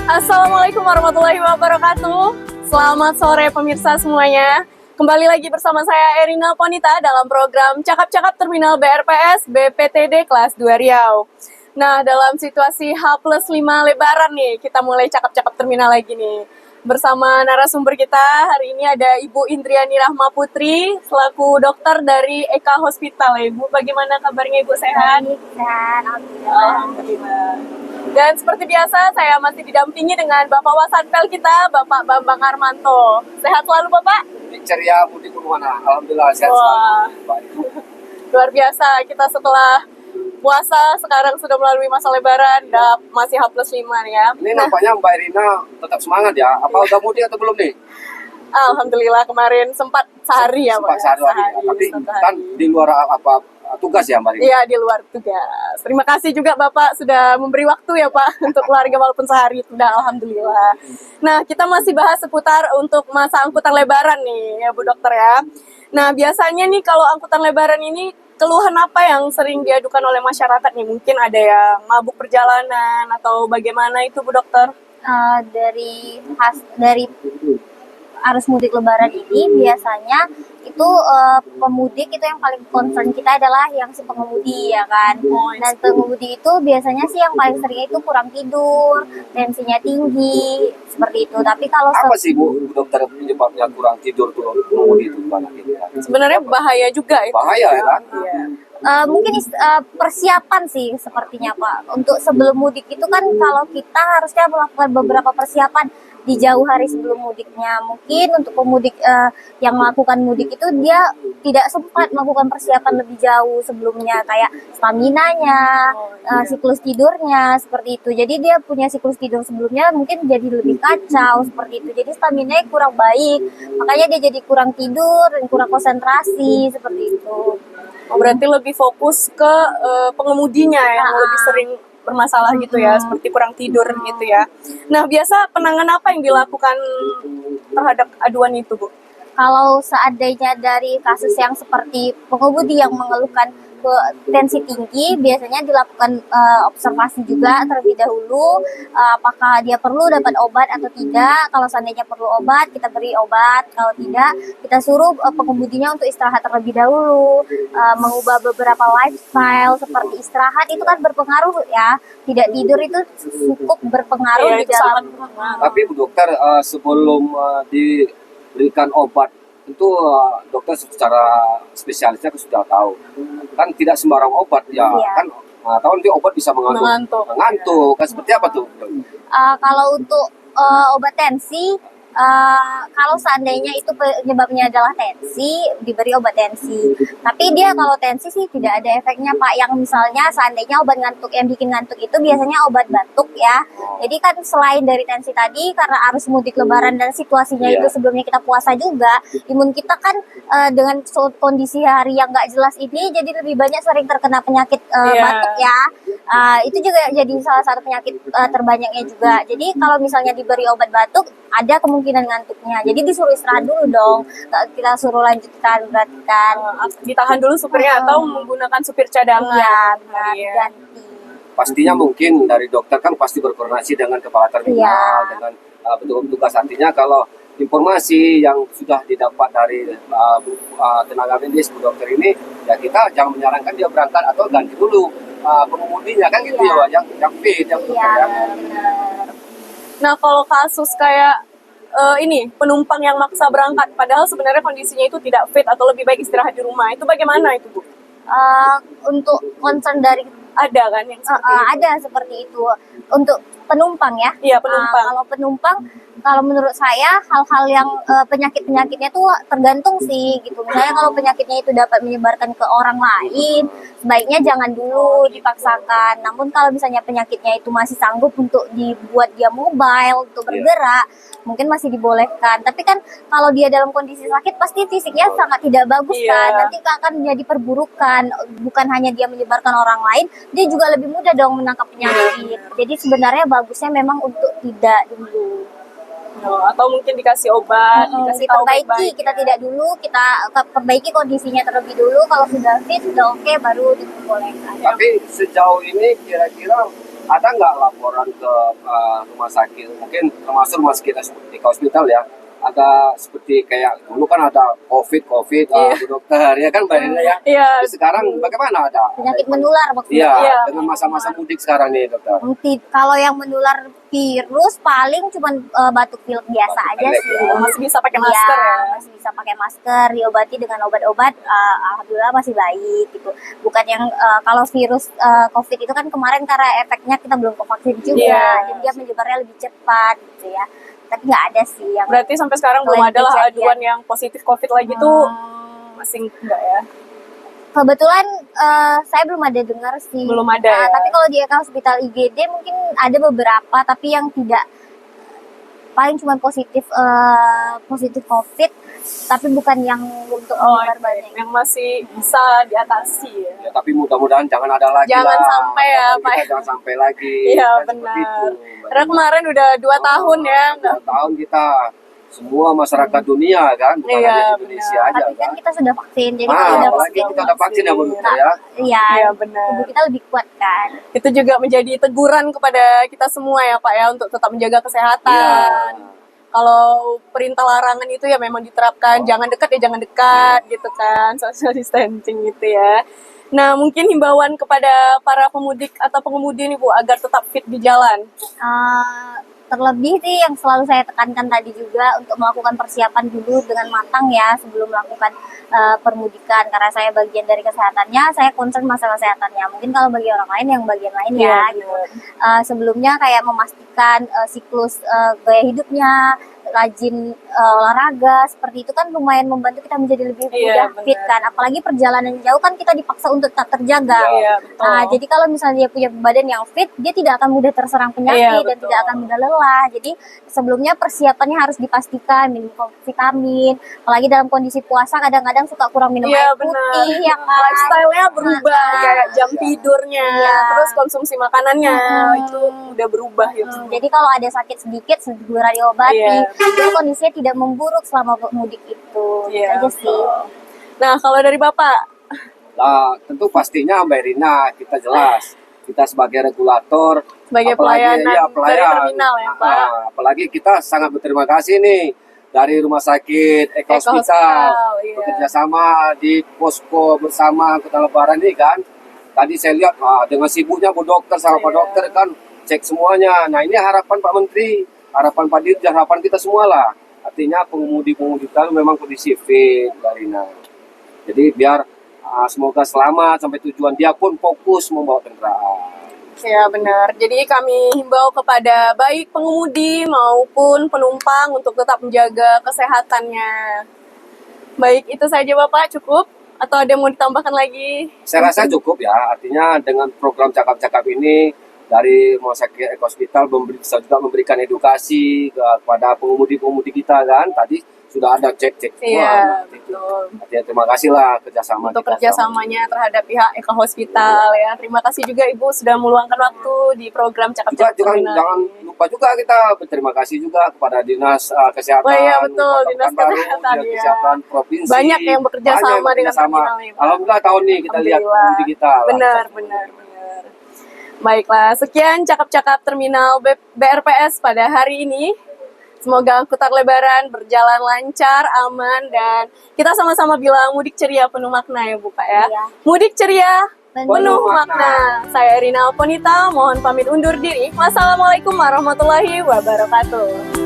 Assalamualaikum warahmatullahi wabarakatuh. Selamat sore pemirsa semuanya. Kembali lagi bersama saya Erina Ponita dalam program Cakap-Cakap Terminal BRPS BPTD kelas 2 Riau. Nah, dalam situasi H+5 Lebaran nih, kita mulai cakap-cakap terminal lagi nih. Bersama narasumber kita hari ini ada Ibu Indriani Rahma Putri selaku dokter dari Eka Hospital. Ibu, bagaimana kabarnya Ibu, sehat? Baik, sehat, Alhamdulillah. Dan seperti biasa, saya masih didampingi dengan Bapak Wasanpel kita, Bapak Bambang Armanto. Sehat selalu, Bapak? Ceria mudik kemana? Alhamdulillah sehat Wah. selalu. Baik. Luar biasa, kita setelah puasa sekarang sudah melalui masa Lebaran, masih H+5 nih ya. Ini nampaknya Mbak Irina tetap semangat ya. Apa udah mudik atau belum nih? Alhamdulillah kemarin sempat sehari ya, Pak. Sempat sehari ya. Tapi kan di luar tugas ya Mbak Irina? Iya, di luar tugas. Terima kasih juga Bapak sudah memberi waktu ya Pak untuk keluarga walaupun sehari sudah, alhamdulillah. Nah, kita masih bahas seputar untuk masa angkutan Lebaran nih ya Bu Dokter ya. Nah, biasanya nih kalau angkutan Lebaran ini keluhan apa yang sering diadukan oleh masyarakat nih? Mungkin ada yang mabuk perjalanan atau bagaimana itu Bu Dokter? dari arus mudik Lebaran ini biasanya itu pemudik itu yang paling concern kita adalah yang si pengemudi ya kan. Dan pengemudi itu biasanya sih yang paling sering itu kurang tidur, tensinya tinggi seperti itu. Tapi kalau Apa sih Bu Dokter penyebabnya kurang tidur tuh pengemudi itu banyak ini? Sebenarnya bahaya juga itu. Bahaya ya kan? Iya. mungkin persiapan sih sepertinya Pak. Untuk sebelum mudik itu kan kalau kita harusnya melakukan beberapa persiapan di jauh hari sebelum mudiknya. Mungkin untuk pemudik yang melakukan mudik itu dia tidak sempat melakukan persiapan lebih jauh sebelumnya, kayak staminanya, siklus tidurnya seperti itu. Jadi dia punya siklus tidur sebelumnya mungkin jadi lebih kacau seperti itu. Jadi staminanya kurang baik, makanya dia jadi kurang tidur dan kurang konsentrasi seperti itu. Oh, berarti lebih fokus ke pengemudinya yang lebih sering bermasalah gitu ya, seperti kurang tidur gitu ya. Nah, biasa penanganan apa yang dilakukan terhadap aduan itu, Bu? Kalau seandainya dari kasus yang seperti pengemudi yang mengeluhkan tensi tinggi, biasanya dilakukan observasi juga terlebih dahulu, apakah dia perlu dapat obat atau tidak. Kalau seandainya perlu obat, kita beri obat. Kalau tidak, kita suruh pengemudinya untuk istirahat terlebih dahulu, mengubah beberapa lifestyle seperti istirahat itu kan berpengaruh ya. Tidak tidur itu cukup berpengaruh di dalam. Tapi Bu Dokter sebelum diberikan obat itu dokter secara spesialisnya sudah tahu kan tidak sembarang obat ya kan, tahu nanti obat bisa mengantuk kan seperti apa tuh? Kalau untuk obat tensi, kalau seandainya itu penyebabnya adalah tensi, diberi obat tensi. Tapi dia kalau tensi sih tidak ada efeknya Pak. Yang misalnya seandainya obat ngantuk yang bikin ngantuk itu biasanya obat batuk ya. Jadi kan selain dari tensi tadi, karena arus mudik Lebaran dan situasinya itu sebelumnya kita puasa juga, imun kita kan dengan kondisi hari yang nggak jelas ini jadi lebih banyak sering terkena penyakit batuk ya. Itu juga jadi salah satu penyakit terbanyaknya juga. Jadi kalau misalnya diberi obat batuk, ada kemungkinan ngantuknya. Jadi disuruh istirahat dulu dong. Kita suruh lanjutkan, berarti ditahan dulu supirnya atau menggunakan supir cadangan. Iya, ganti. Pastinya mungkin dari dokter kan pasti berkoordinasi dengan kepala terminal, dengan petugas. Artinya kalau informasi yang sudah didapat dari tenaga medis Bu Dokter ini, ya kita jangan menyarankan dia berangkat atau ganti dulu pengemudinya kan gitu ya, yang fit, yang benar. Nah, kalau kasus kayak ini penumpang yang maksa berangkat, padahal sebenarnya kondisinya itu tidak fit atau lebih baik istirahat di rumah, itu bagaimana itu Bu? Untuk concern dari ada kan yang ada seperti itu untuk penumpang ya. Iya, penumpang. Kalau penumpang, kalau menurut saya hal-hal yang penyakitnya tuh tergantung sih gitu. Misalnya kalau penyakitnya itu dapat menyebarkan ke orang lain, sebaiknya jangan dulu dipaksakan. Namun kalau misalnya penyakitnya itu masih sanggup untuk dibuat dia mobile untuk bergerak, mungkin masih dibolehkan. Tapi kan kalau dia dalam kondisi sakit pasti fisiknya sangat tidak bagus kan. Nanti akan jadi perburukan. Bukan hanya dia menyebarkan orang lain, dia juga lebih mudah dong menangkap penyakit. Jadi sebenarnya bagusnya memang untuk tidak dulu. Atau mungkin dikasih obat, dikasih diperbaiki. Kita tidak dulu, kita perbaiki kondisinya terlebih dulu. Kalau sudah fit, sudah oke, baru diperbolehkan. Tapi sejauh ini kira-kira ada nggak laporan ke rumah sakit, mungkin termasuk rumah sakit di hospital ya, ada seperti kayak dulu kan ada covid Iya. Bu dokter ya kan Mbak Rina ya. Iya. Tapi sekarang bagaimana ada Penyakit menular maksudnya. iya Iya. dengan masa-masa mudik sekarang nih dokter. Kalau yang menular virus paling cuman batuk pilek biasa Batuk aja pilek, sih. ya. Masih bisa pakai masker Iya, ya. masih bisa pakai masker, diobati dengan obat-obat, alhamdulillah masih baik gitu. Bukan yang kalau virus COVID itu kan kemarin karena efeknya kita belum vaksin juga, Iya. jadi dia menyebarnya lebih cepat gitu ya. Tapi nggak ada sih yang Berarti sampai sekarang belum Selain ada lah kejadian. aduan yang positif COVID lagi tuh masih enggak ya? kebetulan saya belum ada dengar sih. Belum ada ya? Tapi kalau di Eka Hospital IGD mungkin ada beberapa, tapi yang tidak, paling cuma positif COVID, tapi bukan yang untuk menyebar banyak. yang masih bisa diatasi ya. Ya, tapi mudah-mudahan jangan ada lagi Jangan lah. sampai ya, Harapan Pak. kita jangan sampai lagi. Iya, Kan seperti benar. itu, Mbak Karena Rina. kemarin udah 2 tahun ya, 2 tahun kita semua masyarakat dunia kan, bukan Iya, hanya di Indonesia benar. aja Tapi kan kan. kita sudah vaksin, jadi kalau udah Apalagi vaksin, kita udah vaksin ya Bu dokter ya. iya, Iya, benar. tubuh kita lebih kuat kan. Itu juga menjadi teguran kepada kita semua ya Pak ya untuk tetap menjaga kesehatan. Iya. Kalau perintah larangan itu ya memang diterapkan, jangan dekat ya jangan dekat gitu kan, social distancing gitu ya. Nah mungkin himbauan kepada para pemudik atau pengemudi nih Bu agar tetap fit di jalan. Terlebih sih yang selalu saya tekankan tadi juga untuk melakukan persiapan dulu dengan matang ya sebelum melakukan permudikan, karena saya bagian dari kesehatannya, saya concern masalah kesehatannya. Mungkin kalau bagi orang lain yang bagian lain ya gitu. Sebelumnya kayak memastikan siklus gaya hidupnya, rajin olahraga, seperti itu kan lumayan membantu kita menjadi lebih Iya, mudah fit benar. kan. Apalagi perjalanan jauh kan kita dipaksa untuk tak terjaga. Iya betul. Nah, jadi kalau misalnya dia punya badan yang fit, dia tidak akan mudah terserang penyakit Iya, dan betul. tidak akan mudah lelah. Jadi sebelumnya persiapannya harus dipastikan, minum vitamin. Apalagi dalam kondisi puasa kadang-kadang suka kurang minum Iya air benar. putih ya kan. Lifestyle-nya berubah Nah, kayak jam tidurnya, Iya. terus konsumsi makanannya itu udah berubah gitu. Jadi kalau ada sakit sedikit segera diobati. Iya. Biar kondisinya tidak memburuk selama mudik itu. Iya, Itu aja sih. betul. Nah kalau dari Bapak, Nah, tentu pastinya Mbak Rina kita jelas kita sebagai regulator sebagai apalagi, pelayanan ya, dari terminal ya Pak. Apalagi kita sangat berterima kasih nih dari Rumah Sakit Eka Eka Hospital iya. bekerja sama di posko bersama Angkutan Lebaran ini kan. Tadi saya lihat dengan sibuknya Bu Dokter sama Pak Iya. Dokter kan cek semuanya. Nah ini harapan Pak Menteri, harapan Pak Dirjen, harapan kita semua lah. Artinya pengemudi-pengemudi kita memang kondisi fit, Mbak Rina. Jadi biar semoga selamat sampai tujuan, dia pun fokus membawa kendaraan. Ya benar. Jadi kami himbau kepada baik pengemudi maupun penumpang untuk tetap menjaga kesehatannya. Baik, itu saja Bapak, cukup? Atau ada yang mau ditambahkan lagi? Saya rasa cukup ya, artinya dengan program cakap-cakap ini dari Rumah Sakit Eka Hospital bisa juga memberikan edukasi kepada pengemudi-pengemudi kita kan. Tadi sudah ada cek-cek semua. Iya, Nah, itu. betul. Artinya terima kasih lah kerjasama Untuk kita kerjasamanya terhadap pihak Eka Hospital ya. Terima kasih juga Ibu sudah meluangkan waktu di program juga Cakap-Cakap jangan, jangan lupa juga kita berterima kasih juga kepada Dinas Kesehatan. Oh iya, betul, Kota Dinas Pekanbaru, Kesehatan, Dinas ya. Kesehatan Provinsi. Banyak yang bekerja Banyak sama yang bekerja dengan sama. terminal ini, Pak. Alhamdulillah tahun ini kita lihat Alhamdulillah. pengemudi kita. lah. Benar, benar, benar. Baiklah, sekian cakap-cakap terminal BRPS pada hari ini. Semoga angkutan lebaran berjalan lancar, aman, dan kita sama-sama bilang mudik ceria penuh makna ya Bu Pak ya. Iya. Mudik ceria Penuh penuh makna. makna. Saya Erina Ponita, mohon pamit undur diri. Wassalamualaikum warahmatullahi wabarakatuh.